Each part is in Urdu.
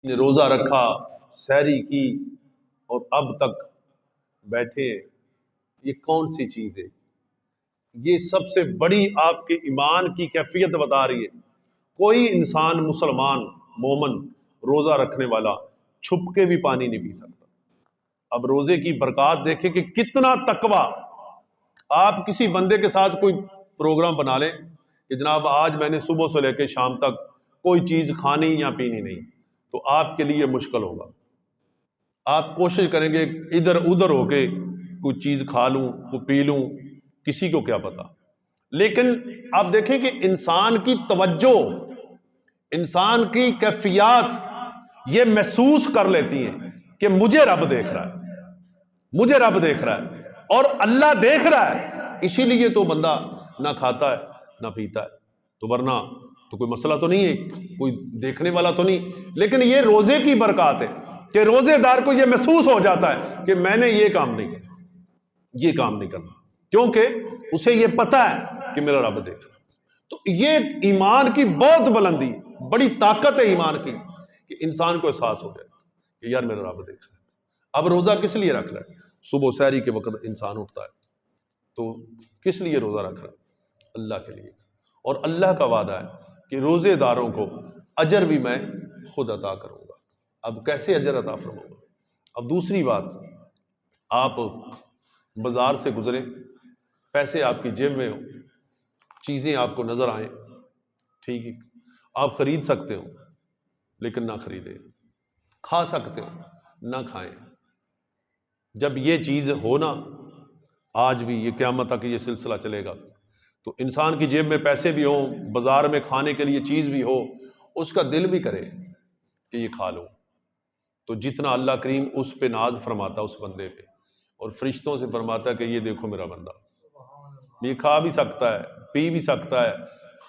نے روزہ رکھا، سحری کی اور اب تک بیٹھے ہیں، یہ کون سی چیز ہے؟ یہ سب سے بڑی آپ کے ایمان کی کیفیت بتا رہی ہے۔ کوئی انسان مسلمان مومن روزہ رکھنے والا چھپ کے بھی پانی نہیں پی سکتا۔ اب روزے کی برکات دیکھیں کہ کتنا تقویٰ۔ آپ کسی بندے کے ساتھ کوئی پروگرام بنا لیں کہ جناب آج میں نے صبح سے لے کے شام تک کوئی چیز کھانی یا پینی نہیں، تو آپ کے لیے مشکل ہوگا۔ آپ کوشش کریں گے ادھر ادھر ہو کے کوئی چیز کھا لوں، کوئی پی لوں، کسی کو کیا پتا۔ لیکن آپ دیکھیں کہ انسان کی توجہ، انسان کی کیفیات یہ محسوس کر لیتی ہیں کہ مجھے رب دیکھ رہا ہے، مجھے رب دیکھ رہا ہے اور اللہ دیکھ رہا ہے، اسی لیے تو بندہ نہ کھاتا ہے نہ پیتا ہے، تو ورنہ تو کوئی مسئلہ تو نہیں ہے، کوئی دیکھنے والا تو نہیں۔ لیکن یہ روزے کی برکات ہے کہ روزے دار کو یہ محسوس ہو جاتا ہے کہ میں نے یہ کام نہیں کرنا، یہ کام نہیں کرنا، کیونکہ اسے یہ پتا ہے کہ میرا رب دیکھ رہا ہے۔ تو یہ ایمان کی بہت بلندی، بڑی طاقت ہے ایمان کی کہ انسان کو احساس ہو جائے کہ یار میرا رب دیکھ رہا ہے۔ اب روزہ کس لیے رکھ رہا ہے؟ صبح سحری کے وقت انسان اٹھتا ہے تو کس لیے روزہ رکھ رہا ہے؟ اللہ کے لیے۔ اور اللہ کا وعدہ ہے کہ روزے داروں کو اجر بھی میں خود عطا کروں گا۔ اب کیسے اجر عطا فرماؤں گا؟ اب دوسری بات، آپ بازار سے گزریں، پیسے آپ کی جیب میں ہوں، چیزیں آپ کو نظر آئیں، ٹھیک ہے، آپ خرید سکتے ہو لیکن نہ خریدیں، کھا سکتے ہو نہ کھائیں۔ جب یہ چیز ہونا، آج بھی یہ قیامت تک یہ سلسلہ چلے گا، تو انسان کی جیب میں پیسے بھی ہوں، بازار میں کھانے کے لیے چیز بھی ہو، اس کا دل بھی کرے کہ یہ کھا لوں، تو جتنا اللہ کریم اس پہ ناز فرماتا اس بندے پہ، اور فرشتوں سے فرماتا ہے کہ یہ دیکھو میرا بندہ، یہ کھا بھی سکتا ہے، پی بھی سکتا ہے،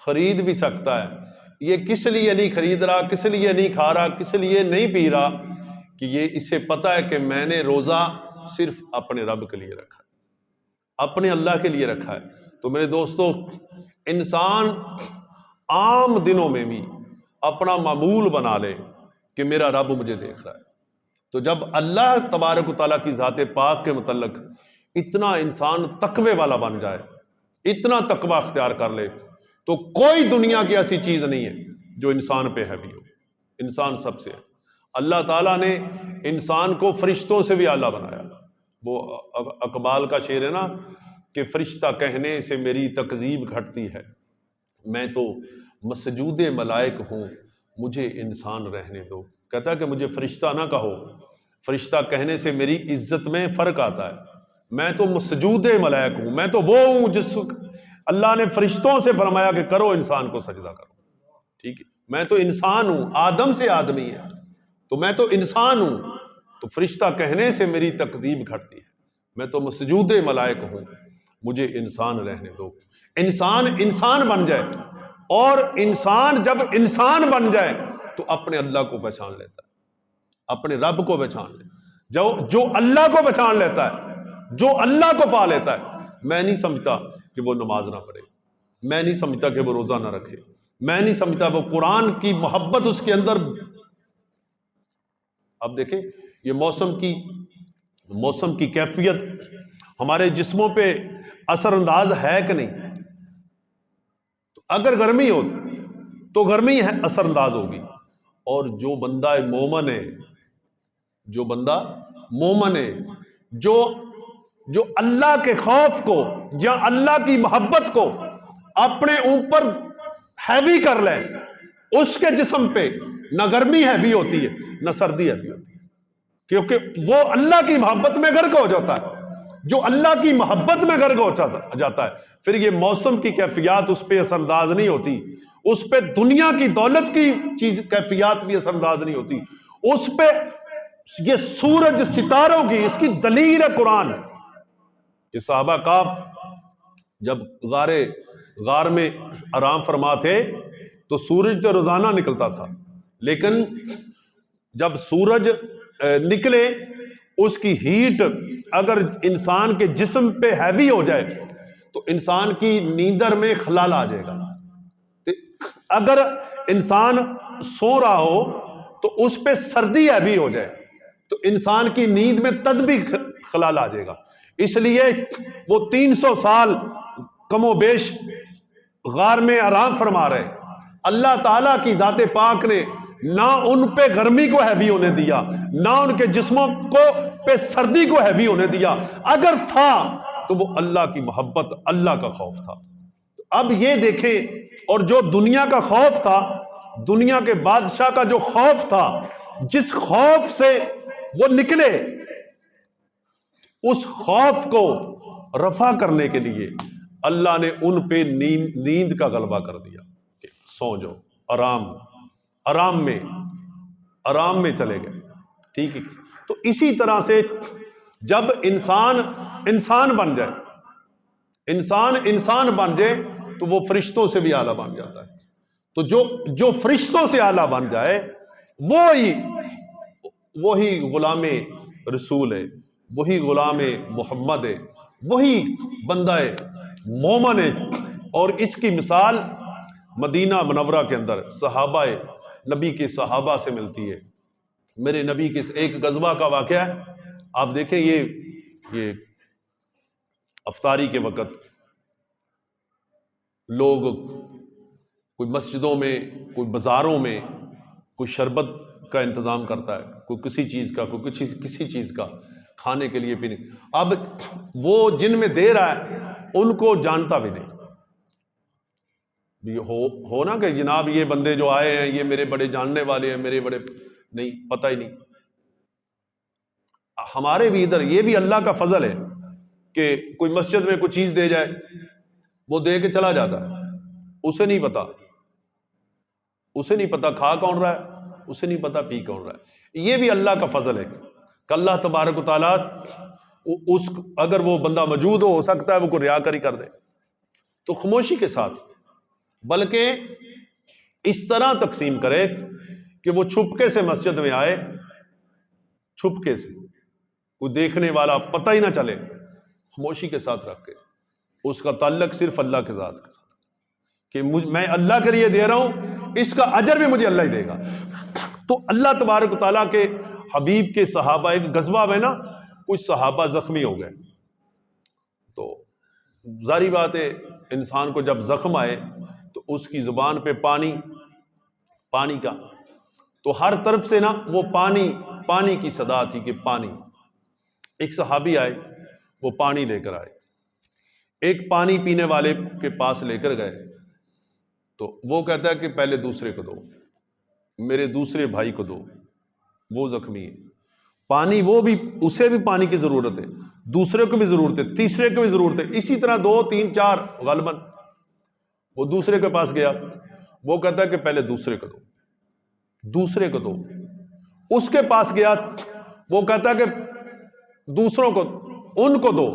خرید بھی سکتا ہے۔ یہ کس لیے نہیں خرید رہا، کس لیے نہیں کھا رہا، کس لیے نہیں پی رہا؟ کہ یہ اسے پتا ہے کہ میں نے روزہ صرف اپنے رب کے لیے رکھا ہے، اپنے اللہ کے لیے رکھا ہے۔ تو میرے دوستو، انسان عام دنوں میں بھی اپنا معمول بنا لے کہ میرا رب مجھے دیکھ رہا ہے، تو جب اللہ تبارک و تعالیٰ کی ذات پاک کے متعلق اتنا انسان تقوی والا بن جائے، اتنا تقوی اختیار کر لے، تو کوئی دنیا کی ایسی چیز نہیں ہے جو انسان پہ حاوی ہو۔ انسان سب سے ہے۔ اللہ تعالیٰ نے انسان کو فرشتوں سے بھی اعلیٰ بنایا۔ وہ اقبال کا شعر ہے نا کہ فرشتہ کہنے سے میری تکذیب گھٹتی ہے، میں تو مسجود ملائک ہوں، مجھے انسان رہنے دو۔ کہتا ہے کہ مجھے فرشتہ نہ کہو، فرشتہ کہنے سے میری عزت میں فرق آتا ہے، میں تو مسجود ملائک ہوں، میں تو وہ ہوں جس اللہ نے فرشتوں سے فرمایا کہ کرو انسان کو سجدہ کرو، ٹھیک ہے، میں تو انسان ہوں، آدم سے آدمی ہے، تو میں تو انسان ہوں، تو فرشتہ کہنے سے میری تکذیب گھٹتی ہے، میں تو مسجود ملائک ہوں، مجھے انسان رہنے دو۔ انسان انسان بن جائے، اور انسان جب انسان بن جائے تو اپنے اللہ کو پہچان لیتا ہے، اپنے رب کو پہچان لے۔ جو اللہ کو پہچان لیتا ہے، جو اللہ کو پا لیتا ہے، میں نہیں سمجھتا کہ وہ نماز نہ پڑھے، میں نہیں سمجھتا کہ وہ روزہ نہ رکھے، میں نہیں سمجھتا وہ قرآن کی محبت اس کے اندر۔ اب دیکھیں یہ موسم کی کیفیت ہمارے جسموں پہ اثر انداز ہے کہ نہیں؟ تو اگر گرمی ہو تو گرمی ہے اثر انداز ہوگی، اور جو بندہ مومن ہے، جو بندہ مومن ہے، جو اللہ کے خوف کو یا اللہ کی محبت کو اپنے اوپر ہیوی کر لے، اس کے جسم پہ نہ گرمی ہیوی ہوتی ہے نہ سردی ہیوی ہوتی ہے، کیونکہ وہ اللہ کی محبت میں غرق ہو جاتا ہے۔ جو اللہ کی محبت میں غرق ہو جاتا ہے، پھر یہ موسم کی کیفیات اس پہ اثر انداز نہیں ہوتی، اس پہ دنیا کی دولت کی چیز کیفیات بھی اثر انداز نہیں ہوتی، اس پہ یہ سورج ستاروں کی، اس کی دلیل ہے قرآن کہ صحابہ کاف جب غار میں آرام فرما تھے تو سورج تو روزانہ نکلتا تھا، لیکن جب سورج نکلے اس کی ہیٹ اگر انسان کے جسم پہ ہیوی ہو جائے تو انسان کی نیندر میں خلل آ جائے گا۔ اگر انسان سو رہا ہو تو اس پہ سردی ہیوی ہو جائے تو انسان کی نیند میں تد بھی خلل آ جائے گا. اس لیے وہ 300 سال کم و بیش غار میں آرام فرما رہے. اللہ تعالیٰ کی ذات پاک نے نہ ان پہ گرمی کو ہیوی ہونے دیا، نہ ان کے جسموں کو پہ سردی کو ہیوی ہونے دیا. اگر تھا تو وہ اللہ کی محبت، اللہ کا خوف تھا. اب یہ دیکھیں، اور جو دنیا کا خوف تھا، دنیا کے بادشاہ کا جو خوف تھا، جس خوف سے وہ نکلے، اس خوف کو رفع کرنے کے لیے اللہ نے ان پہ نیند کا غلبہ کر دیا کہ سو جاؤ، آرام میں چلے گئے. ٹھیک ہے. تو اسی طرح سے جب انسان بن جائے، انسان بن جائے تو وہ فرشتوں سے بھی اعلیٰ بن جاتا ہے. تو جو فرشتوں سے اعلیٰ بن جائے وہی غلام رسول ہے، وہی غلام محمد ہے، وہی بندہ مومن ہے. اور اس کی مثال مدینہ منورہ کے اندر صحابہ نبی کے صحابہ سے ملتی ہے. میرے نبی کے ایک غزوہ کا واقعہ ہے. آپ دیکھیں یہ افطاری کے وقت لوگ کوئی مسجدوں میں، کوئی بازاروں میں کوئی شربت کا انتظام کرتا ہے، کوئی کسی چیز کا، کوئی کسی چیز کا کھانے کے لیے پینے. اب وہ جن میں دے رہا ہے ان کو جانتا بھی نہیں. ہو نا کہ جناب یہ بندے جو آئے ہیں یہ میرے بڑے جاننے والے ہیں، میرے بڑے، نہیں، پتہ ہی نہیں. ہمارے بھی ادھر یہ بھی اللہ کا فضل ہے کہ کوئی مسجد میں کوئی چیز دے جائے، وہ دے کے چلا جاتا ہے، اسے نہیں پتا کھا کون رہا ہے، اسے نہیں پتا پی کون رہا ہے. یہ بھی اللہ کا فضل ہے کہ اللہ تبارک و تعالیٰ اگر وہ بندہ موجود ہو سکتا ہے وہ کوئی ریاکاری کر دے. تو خاموشی کے ساتھ، بلکہ اس طرح تقسیم کرے کہ وہ چھپکے سے مسجد میں آئے، چھپکے سے، کوئی دیکھنے والا پتہ ہی نہ چلے، خاموشی کے ساتھ رکھ کے اس کا تعلق صرف اللہ کے ذات کے ساتھ کہ میں اللہ کے لیے دے رہا ہوں، اس کا اجر بھی مجھے اللہ ہی دے گا. تو اللہ تبارک و تعالیٰ کے حبیب کے صحابہ، ایک غزوہ میں نا کچھ صحابہ زخمی ہو گئے. تو ظاہری بات ہے انسان کو جب زخم آئے تو اس کی زبان پہ پانی کا، تو ہر طرف سے نا وہ پانی کی صدا تھی کہ پانی. ایک صحابی آئے، وہ پانی لے کر آئے، ایک پانی پینے والے کے پاس لے کر گئے تو وہ کہتا ہے کہ پہلے دوسرے کو دو، میرے دوسرے بھائی کو دو، وہ زخمی ہے. پانی وہ بھی، اسے بھی پانی کی ضرورت ہے، دوسرے کو بھی ضرورت ہے، تیسرے کو بھی ضرورت ہے. اسی طرح 2 3 4 غالباً. وہ دوسرے کے پاس گیا، وہ کہتا ہے کہ پہلے دوسرے کو دو. اس کے پاس گیا، وہ کہتا ہے کہ دوسروں کو، ان کو دو.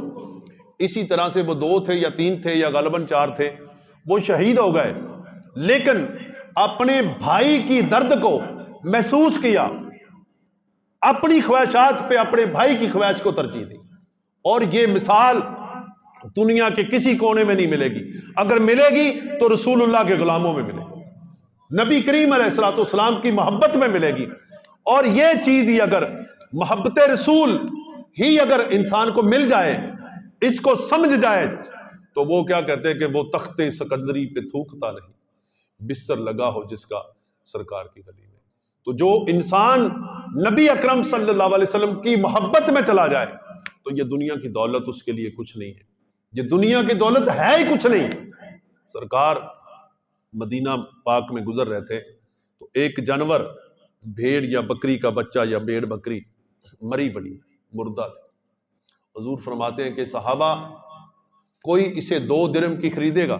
اسی طرح سے وہ 2 تھے یا 3 تھے یا غالباً 4 تھے، وہ شہید ہو گئے، لیکن اپنے بھائی کی درد کو محسوس کیا، اپنی خواہشات پہ اپنے بھائی کی خواہش کو ترجیح دی. اور یہ مثال دنیا کے کسی کونے میں نہیں ملے گی. اگر ملے گی تو رسول اللہ کے غلاموں میں ملے گی، نبی کریم علیہ الصلوۃ والسلام کی محبت میں ملے گی. اور یہ چیز ہی اگر محبت رسول ہی اگر انسان کو مل جائے، اس کو سمجھ جائے، تو وہ کیا کہتے ہیں کہ وہ تخت سکندری پہ تھوکتا نہیں، بستر لگا ہو جس کا سرکار کی گلی میں. تو جو انسان نبی اکرم صلی اللہ علیہ وسلم کی محبت میں چلا جائے تو یہ دنیا کی دولت اس کے لیے کچھ نہیں ہے، یہ دنیا کی دولت ہے ہی کچھ نہیں. سرکار مدینہ پاک میں گزر رہے تھے تو ایک جانور، بھیڑ یا بکری کا بچہ یا بھیڑ بکری مری پڑی، مردہ تھی. حضور فرماتے ہیں کہ صحابہ کوئی اسے 2 درہم کی خریدے گا؟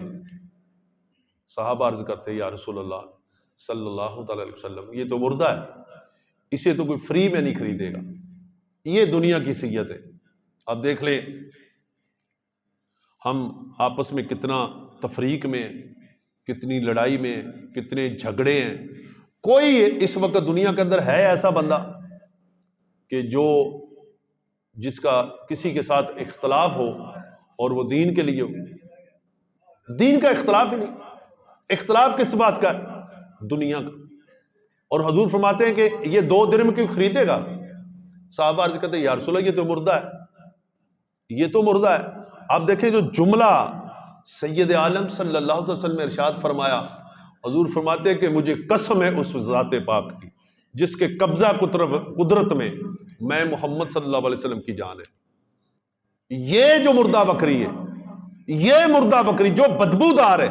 صحابہ عرض کرتے ہیں یا رسول اللہ صلی اللہ تعالی علیہ وسلم یہ تو مردہ ہے، اسے تو کوئی فری میں نہیں خریدے گا. یہ دنیا کی سیئت ہے. اب دیکھ لیں ہم آپس میں کتنا تفریق میں، کتنی لڑائی میں، کتنے جھگڑے ہیں. کوئی اس وقت دنیا کے اندر ہے ایسا بندہ کہ جس کا کسی کے ساتھ اختلاف ہو اور وہ دین کے لیے ہو؟ دین کا اختلاف ہی نہیں. اختلاف کس بات کا ہے؟ دنیا کا. اور حضور فرماتے ہیں کہ یہ 2 درہم کیوں خریدے گا؟ صحابہ عرض کرتے ہیں یا رسول اللہ یہ تو مردہ ہے، یہ تو مردہ ہے۔ آپ دیکھیں جو جملہ سید عالم صلی اللہ علیہ وسلم نے ارشاد فرمایا، حضور فرماتے ہیں کہ مجھے قسم ہے اس ذات پاک کی جس کے قبضہ قدرت میں میں محمد صلی اللہ علیہ وسلم کی جان ہے، یہ جو مردہ بکری ہے، یہ مردہ بکری جو بدبودار ہے،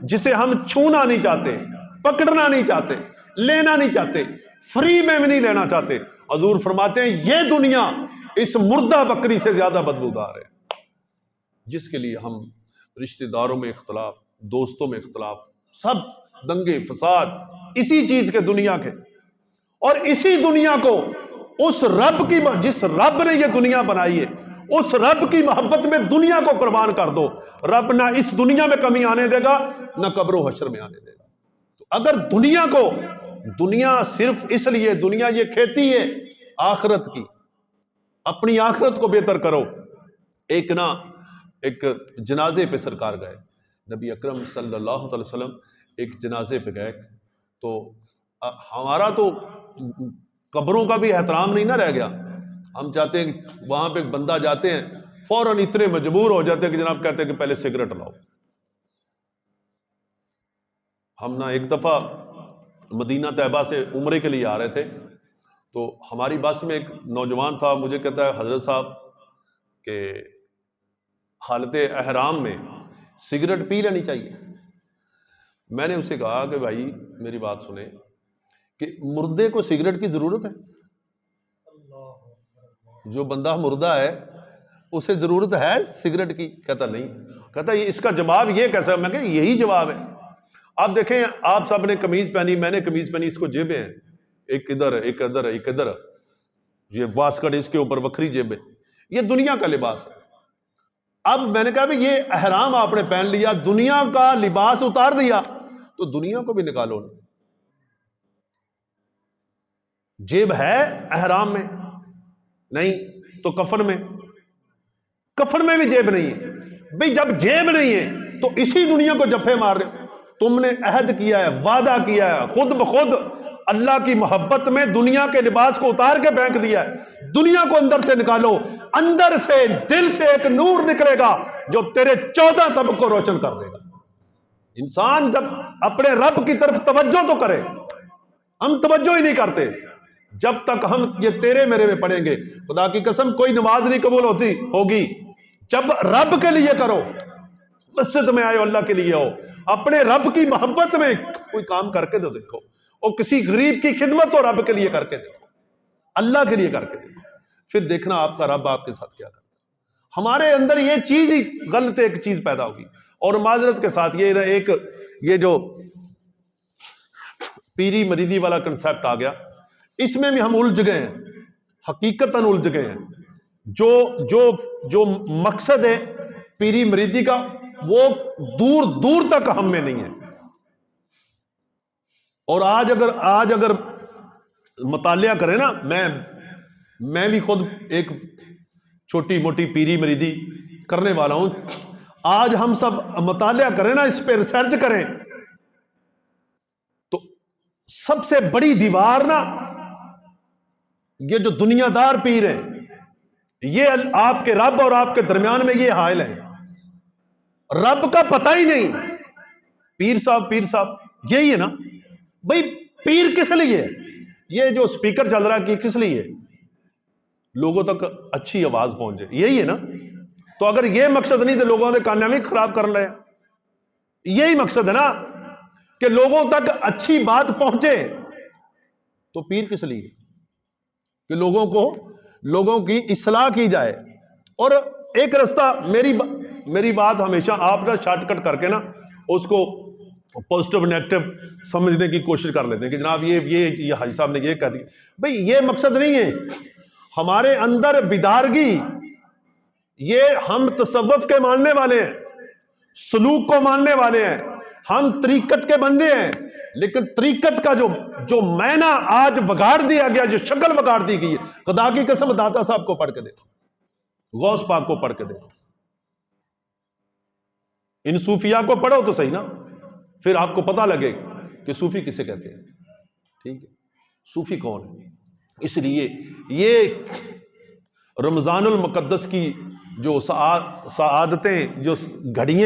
جسے ہم چھونا نہیں چاہتے، پکڑنا نہیں چاہتے، لینا نہیں چاہتے، فری میں بھی نہیں لینا چاہتے، حضور فرماتے ہیں یہ دنیا اس مردہ بکری سے زیادہ بدبودار ہے، جس کے لیے ہم رشتہ داروں میں اختلاف، دوستوں میں اختلاف، سب دنگے فساد اسی چیز کے دنیا کے، اور اسی دنیا کو اس رب کی، جس رب نے یہ دنیا بنائی ہے اس رب کی محبت میں دنیا کو قربان کر دو، رب نہ اس دنیا میں کمی آنے دے گا نہ قبر و حشر میں آنے دے گا۔ تو اگر دنیا کو، دنیا صرف اس لیے، دنیا یہ کھیتی ہے آخرت کی، اپنی آخرت کو بہتر کرو۔ ایک جنازے پہ سرکار گئے، نبی اکرم صلی اللہ علیہ وسلم ایک جنازے پہ گئے، تو ہمارا تو قبروں کا بھی احترام نہیں نہ رہ گیا، ہم چاہتے ہیں کہ وہاں پہ ایک بندہ جاتے ہیں فوراً اتنے مجبور ہو جاتے ہیں کہ جناب کہتے ہیں کہ پہلے سگریٹ لاؤ۔ ہم نا ایک دفعہ مدینہ طیبہ سے عمرے کے لیے آ رہے تھے، تو ہماری بس میں ایک نوجوان تھا، مجھے کہتا ہے حضرت صاحب کہ حالت احرام میں سگریٹ پی لینی چاہیے۔ میں نے اسے کہا کہ بھائی میری بات سنیں کہ مردے کو سگریٹ کی ضرورت ہے؟ جو بندہ مردہ ہے اسے ضرورت ہے سگریٹ کی؟ کہتا نہیں۔ کہتا اس کا جواب یہ کیسا؟ میں کہ یہی جواب ہے۔ آپ دیکھیں، آپ سب نے قمیض پہنی، میں نے قمیض پہنی، اس کو جیبیں ہیں، ایک ادھر ایک ادھر ایک ادھر، یہ واسکٹ اس کے اوپر وکری جیبیں، یہ دنیا کا لباس ہے۔ اب میں نے کہا بھی یہ احرام آپ نے پہن لیا، دنیا کا لباس اتار دیا، تو دنیا کو بھی نکالو۔ جیب ہے احرام میں؟ نہیں، تو کفن میں؟ کفن میں بھی جیب نہیں ہے۔ بھئی جب جیب نہیں ہے تو اسی دنیا کو جفے مار رہے۔ تم نے عہد کیا ہے، وعدہ کیا ہے، خود بخود اللہ کی محبت میں دنیا کے لباس کو اتار کے پھینک دیا ہے۔ دنیا کو اندر سے نکالو، اندر سے دل سے ایک نور نکلے گا جو تیرے 14 طبق کو روشن کر دے گا۔ انسان جب اپنے رب کی طرف توجہ تو کرے، ہم توجہ ہی نہیں کرتے۔ جب تک ہم یہ تیرے میرے میں پڑھیں گے، خدا کی قسم کوئی نماز نہیں قبول ہوگی۔ جب رب کے لیے کرو، مسجد میں آئے اللہ کے لیے ہو، اپنے رب کی محبت میں کوئی کام کر کے تو دیکھو، اور کسی غریب کی خدمت تو رب کے لیے کر کے دیکھو، اللہ کے لیے کر کے دیکھو، پھر دیکھنا آپ کا رب آپ کے ساتھ کیا کرتا ہے۔ ہمارے اندر یہ چیز ہی غلط ایک چیز پیدا ہوگی۔ اور معذرت کے ساتھ یہ جو پیری مریدی والا کنسپٹ آ گیا، اس میں بھی ہم الجھ گئے ہیں، حقیقتاً الجھ گئے ہیں۔ جو مقصد ہے پیری مریدی کا وہ دور دور تک ہم میں نہیں ہے۔ اور آج اگر مطالعہ کریں نا، میں بھی خود ایک چھوٹی موٹی پیری مریدی کرنے والا ہوں، آج ہم سب مطالعہ کریں نا، اس پہ ریسرچ کریں، تو سب سے بڑی دیوار نا یہ جو دنیا دار پیر ہیں، یہ آپ کے رب اور آپ کے درمیان میں یہ حائل ہے۔ رب کا پتہ ہی نہیں، پیر صاحب یہی ہے نا بھئی، پیر کس لیے؟ یہ جو سپیکر چل رہا ہے کس لیے؟ لوگوں تک اچھی آواز پہنچے، یہی ہے نا۔ تو اگر یہ مقصد نہیں تو لوگوں نے کامیابی خراب کر لیا، یہی مقصد ہے نا کہ لوگوں تک اچھی بات پہنچے۔ تو پیر کس لیے؟ کہ لوگوں کی اصلاح کی جائے۔ اور ایک رستہ، میری بات ہمیشہ آپ نا شارٹ کٹ کر کے نا اس کو پازیٹیو نیگیٹو سمجھنے کی کوشش کر لیتے ہیں کہ جناب یہ حاجی صاحب نے یہ کہہ دی۔ بھئی یہ مقصد نہیں ہے، ہمارے اندر بیدارگی، یہ ہم تصوف کے ماننے والے ہیں، سلوک کو ماننے والے ہیں، ہم طریقت کے بندے ہیں، لیکن طریقت کا جو معنی آج بگاڑ دیا گیا، جو شکل بگاڑ دی گئی ہے، خدا کی قسم داتا صاحب کو پڑھ کے دیکھو، غوث پاک کو پڑھ کے دیکھو، ان صوفیاء کو پڑھو تو صحیح نا، پھر آپ کو پتہ لگے کہ صوفی کسے کہتے ہیں۔ ٹھیک ہے۔ صوفی کون ہے؟ اس لیے یہ رمضان المقدس کی جو سعادتیں، جو گھڑیاں